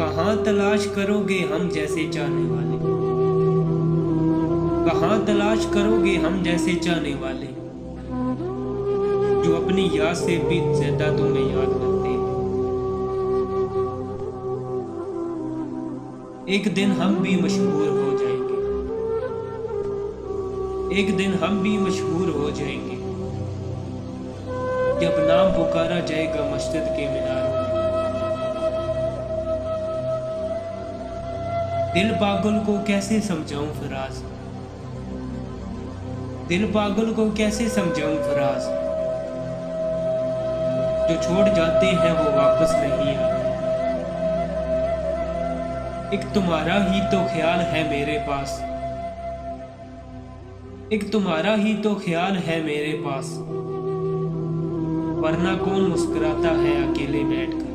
कहाँ तलाश करोगे हम जैसे चाहने वाले, कहाँ तलाश करोगे हम जैसे चाहने वाले, जो अपनी याद से भी ज्यादा तुम्हें याद करते हैं। एक दिन हम भी मशहूर हो जाएंगे, एक दिन हम भी मशहूर हो जाएंगे, जब नाम पुकारा जाएगा मस्जिद के मीनारों में। दिल पागल को कैसे समझाऊं फराज, दिल पागल को कैसे समझाऊं फराज, जो छोड़ जाते हैं वो वापस नहीं आते। एक तुम्हारा ही तो ख्याल है मेरे पास, एक तुम्हारा ही तो ख्याल है मेरे पास, वरना कौन मुस्कुराता है अकेले बैठकर।